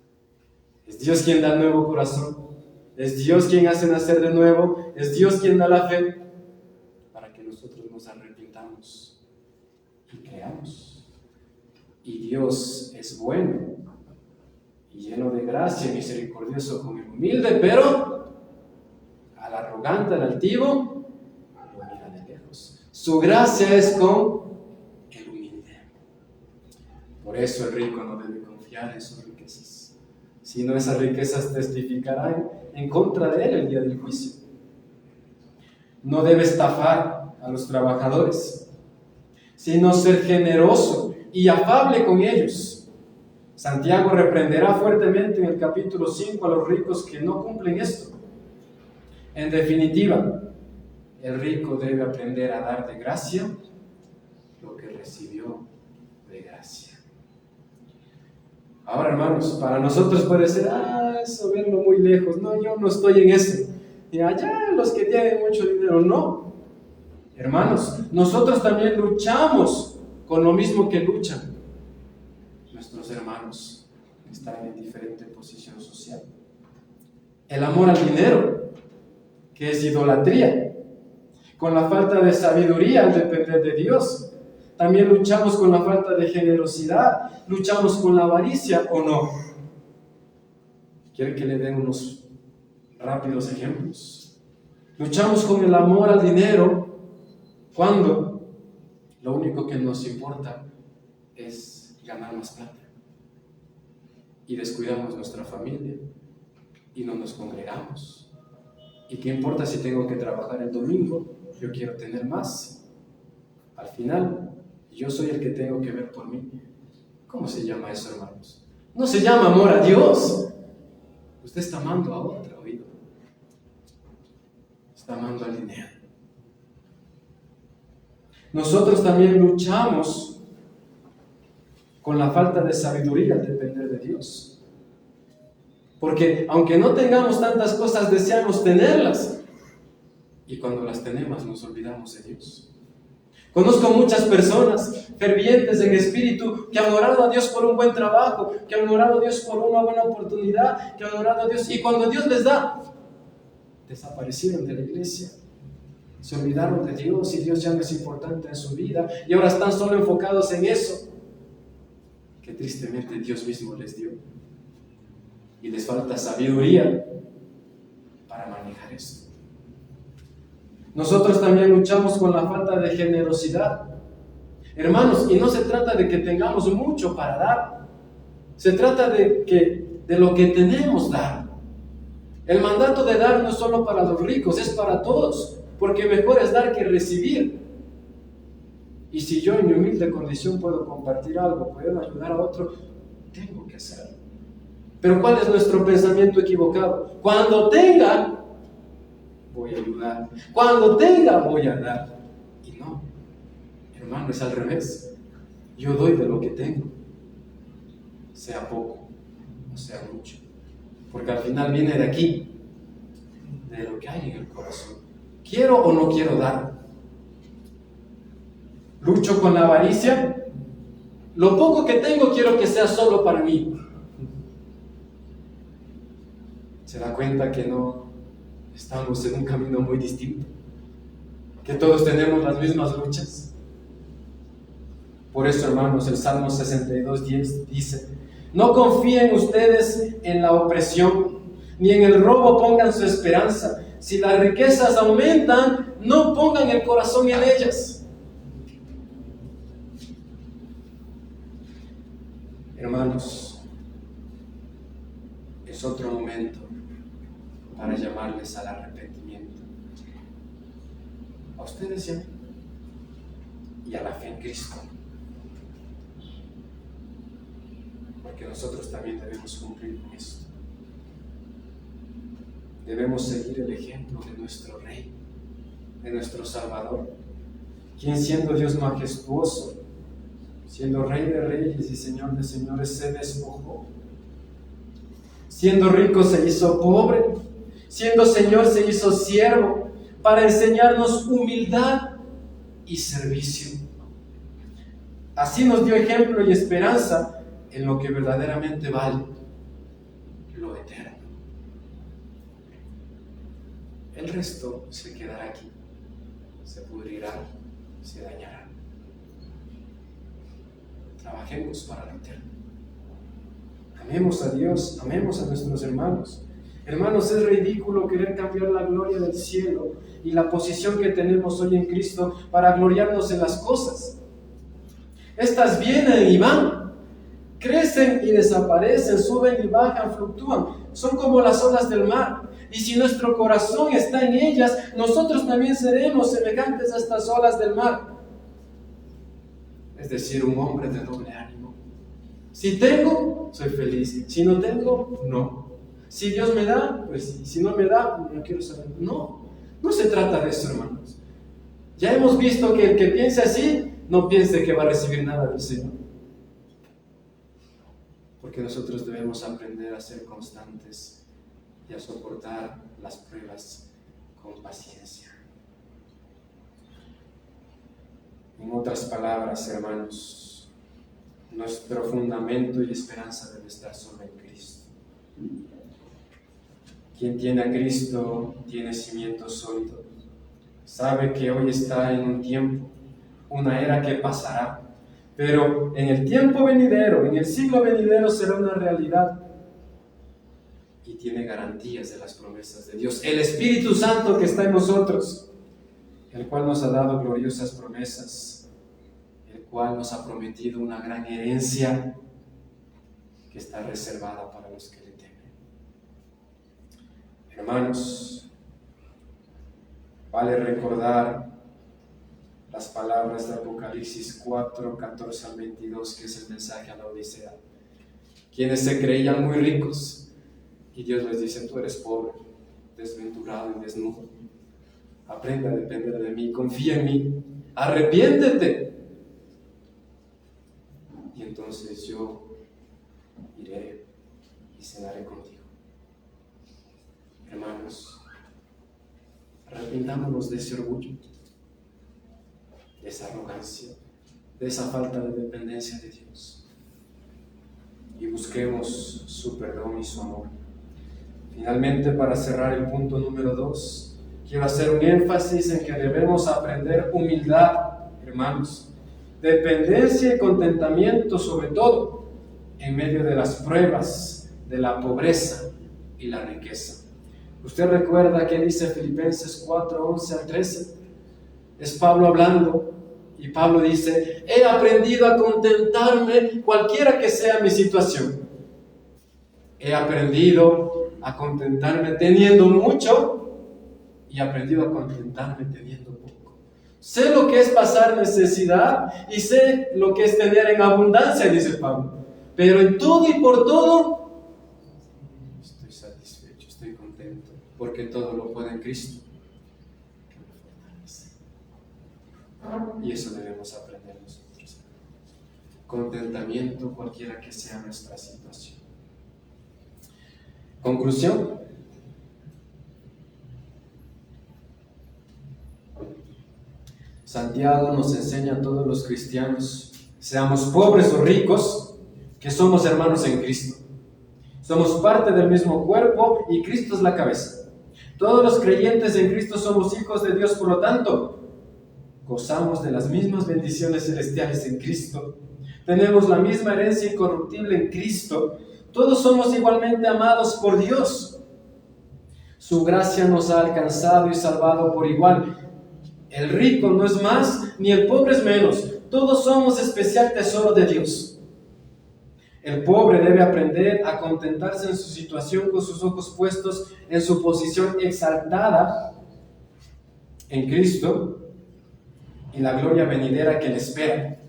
Es Dios quien da el nuevo corazón. Es Dios quien hace nacer de nuevo. Es Dios quien da la fe para que nosotros nos arrepintamos y creamos. Y Dios es bueno y lleno de gracia y misericordioso con el humilde, pero al arrogante, al altivo, lo mira de lejos. Su gracia es con el humilde. Por eso el rico no debe confiar en sus riquezas, sino esas riquezas testificarán en contra de él el día del juicio. No debe estafar a los trabajadores, sino ser generoso y afable con ellos. Santiago reprenderá fuertemente en el capítulo 5 a los ricos que no cumplen esto. En definitiva, el rico debe aprender a dar de gracia lo que recibió de gracia. Ahora, hermanos, para nosotros puede ser, eso verlo muy lejos. No, yo no estoy en eso. Y allá los que tienen mucho dinero, no. Hermanos, nosotros también luchamos con lo mismo que luchan nuestros hermanos que están en diferente posición social. El amor al dinero, que es idolatría, con la falta de sabiduría al depender de Dios. También luchamos con la falta de generosidad, luchamos con la avaricia, ¿o no? ¿Quieren que le den unos rápidos ejemplos? Luchamos con el amor al dinero cuando lo único que nos importa es ganar más plata. Y descuidamos nuestra familia y no nos congregamos. ¿Y qué importa si tengo que trabajar el domingo? Yo quiero tener más. Al final, yo soy el que tengo que ver por mí. ¿Cómo se llama eso, hermanos? No se llama amor a Dios. Usted está amando a otro, oído. Está amando al dinero. Nosotros también luchamos con la falta de sabiduría al depender de Dios. Porque aunque no tengamos tantas cosas, deseamos tenerlas. Y cuando las tenemos nos olvidamos de Dios. Conozco muchas personas fervientes en espíritu que han orado a Dios por un buen trabajo, que han orado a Dios por una buena oportunidad, que han orado a Dios y cuando Dios les da, desaparecieron de la iglesia. Se olvidaron de Dios y Dios ya no es importante en su vida y ahora están solo enfocados en eso que tristemente Dios mismo les dio. Y les falta sabiduría para manejar esto. Nosotros también luchamos con la falta de generosidad. Hermanos, y no se trata de que tengamos mucho para dar. Se trata de lo que tenemos dar. El mandato de dar no es solo para los ricos, es para todos. Porque mejor es dar que recibir. Y si yo en mi humilde condición puedo compartir algo, puedo ayudar a otro, tengo que hacerlo. Pero ¿cuál es nuestro pensamiento equivocado? Cuando tenga, voy a ayudar. Cuando tenga, voy a dar. Y no, hermano, es al revés. Yo doy de lo que tengo, sea poco o sea mucho. Porque al final viene de aquí, de lo que hay en el corazón. ¿Quiero o no quiero dar? ¿Lucho con la avaricia? Lo poco que tengo quiero que sea solo para mí. ¿Se da cuenta que no estamos en un camino muy distinto? Que todos tenemos las mismas luchas. Por eso, hermanos, el Salmo 62:10 dice: no confíen ustedes en la opresión, ni en el robo pongan su esperanza. Si las riquezas aumentan, no pongan el corazón en ellas. Hermanos, es otro momento para llamarles al arrepentimiento. A ustedes ya y a la fe en Cristo. Porque nosotros también debemos cumplir con esto. Debemos seguir el ejemplo de nuestro Rey, de nuestro Salvador, quien siendo Dios majestuoso, siendo Rey de Reyes y Señor de Señores, se despojó. Siendo rico se hizo pobre, siendo Señor se hizo siervo, para enseñarnos humildad y servicio. Así nos dio ejemplo y esperanza en lo que verdaderamente vale, lo eterno. El resto se quedará aquí, se pudrirá, se dañará. Trabajemos para lo eterno. Amemos a Dios, amemos a nuestros hermanos. Hermanos, es ridículo querer cambiar la gloria del cielo y la posición que tenemos hoy en Cristo para gloriarnos en las cosas. Estas vienen y van, crecen y desaparecen, suben y bajan, fluctúan. Son como las olas del mar. Y si nuestro corazón está en ellas, nosotros también seremos semejantes a estas olas del mar. Es decir, un hombre de doble ánimo. Si tengo, soy feliz. Si no tengo, no. Si Dios me da, pues sí. Si no me da, no quiero saber. No, no se trata de eso, hermanos. Ya hemos visto que el que piense así, no piense que va a recibir nada del Señor. Porque nosotros debemos aprender a ser constantes y a soportar las pruebas con paciencia. En otras palabras, hermanos, nuestro fundamento y esperanza debe estar solo en Cristo. Quien tiene a Cristo tiene cimiento sólido. Sabe que hoy está en un tiempo, una era que pasará, pero en el tiempo venidero, en el siglo venidero será una realidad. y tiene garantías de las promesas de Dios. El Espíritu Santo que está en nosotros, el cual nos ha dado gloriosas promesas, el cual nos ha prometido una gran herencia que está reservada para los que le temen. Hermanos, vale recordar las palabras de Apocalipsis 4, 14 al 22, que es el mensaje a la Odisea. Quienes se creían muy ricos, y Dios les dice: tú eres pobre, desventurado y desnudo. Aprende a depender de mí, confía en mí, arrepiéntete. Y entonces yo iré y cenaré contigo. Hermanos, arrepintámonos de ese orgullo, de esa arrogancia, de esa falta de dependencia de Dios, y busquemos su perdón y su amor. Finalmente, para cerrar el punto número 2, quiero hacer un énfasis en que debemos aprender humildad, hermanos, dependencia y contentamiento, sobre todo en medio de las pruebas, de la pobreza y la riqueza. Usted recuerda que dice Filipenses 4, 11 al 13. Es Pablo hablando, y Pablo dice: he aprendido a contentarme cualquiera que sea mi situación. He aprendido a contentarme teniendo mucho y he aprendido a contentarme teniendo poco. Sé lo que es pasar necesidad y sé lo que es tener en abundancia, dice Pablo. Pero en todo y por todo estoy satisfecho, estoy contento, porque todo lo puedo en Cristo que me fortalece. Y eso debemos aprender nosotros. Contentamiento cualquiera que sea nuestra situación. Conclusión. Santiago nos enseña a todos los cristianos, seamos pobres o ricos, que somos hermanos en Cristo. Somos parte del mismo cuerpo y Cristo es la cabeza. Todos los creyentes en Cristo somos hijos de Dios, por lo tanto, gozamos de las mismas bendiciones celestiales en Cristo. Tenemos la misma herencia incorruptible en Cristo. Todos somos igualmente amados por Dios. Su gracia nos ha alcanzado y salvado por igual. El rico no es más, ni el pobre es menos. Todos somos especial tesoro de Dios. El pobre debe aprender a contentarse en su situación con sus ojos puestos en su posición exaltada en Cristo y la gloria venidera que le espera.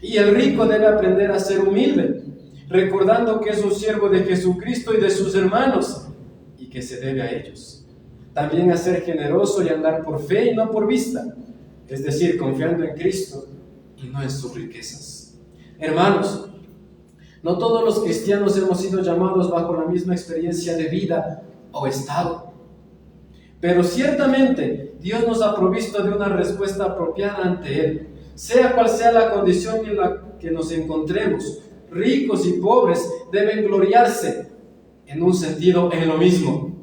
Y el rico debe aprender a ser humilde, recordando que es un siervo de Jesucristo y de sus hermanos, y que se debe a ellos. También a ser generoso y andar por fe y no por vista, es decir, confiando en Cristo y no en sus riquezas. Hermanos, no todos los cristianos hemos sido llamados bajo la misma experiencia de vida o estado, pero ciertamente Dios nos ha provisto de una respuesta apropiada ante Él, sea cual sea la condición en la que nos encontremos. Ricos y pobres deben gloriarse en un sentido en lo mismo,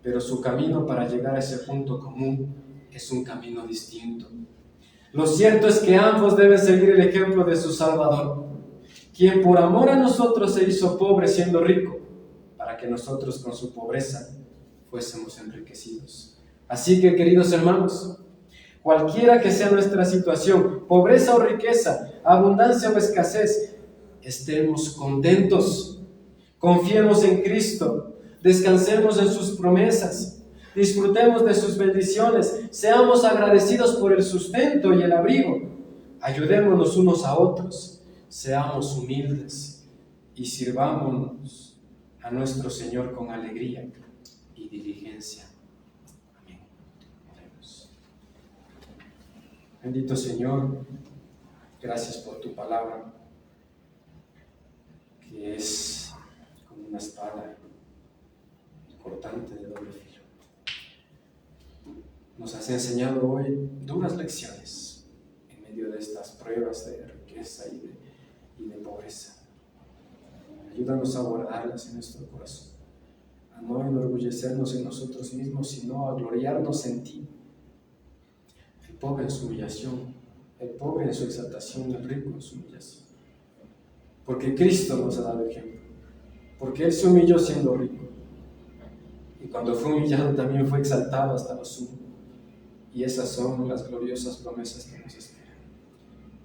pero su camino para llegar a ese punto común es un camino distinto. Lo cierto es que ambos deben seguir el ejemplo de su Salvador, quien por amor a nosotros se hizo pobre siendo rico, para que nosotros con su pobreza fuésemos enriquecidos. Así que, queridos hermanos, cualquiera que sea nuestra situación, pobreza o riqueza, abundancia o escasez, estemos contentos, confiemos en Cristo, descansemos en sus promesas, disfrutemos de sus bendiciones, seamos agradecidos por el sustento y el abrigo, ayudémonos unos a otros, seamos humildes y sirvámonos a nuestro Señor con alegría y diligencia. Amén. Oremos. Bendito Señor, gracias por tu palabra, que es como una espada cortante de doble filo. Nos has enseñado hoy duras lecciones en medio de estas pruebas de riqueza y de pobreza. Ayúdanos a guardarlas en nuestro corazón, a no enorgullecernos en nosotros mismos, sino a gloriarnos en ti. El pobre en su humillación, el pobre en su exaltación, el rico en su humillación. Porque Cristo nos ha dado ejemplo, porque Él se humilló siendo rico, y cuando fue humillado también fue exaltado hasta lo sumo. Y esas son las gloriosas promesas que nos esperan.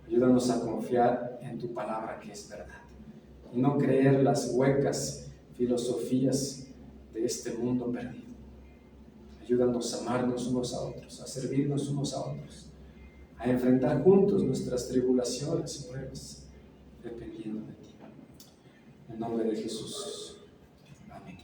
Ayúdanos a confiar en tu palabra que es verdad y no creer las huecas filosofías de este mundo perdido. Ayúdanos a amarnos unos a otros, a servirnos unos a otros, a enfrentar juntos nuestras tribulaciones y pruebas, dependiendo de ti. En nombre de Jesús. Amén.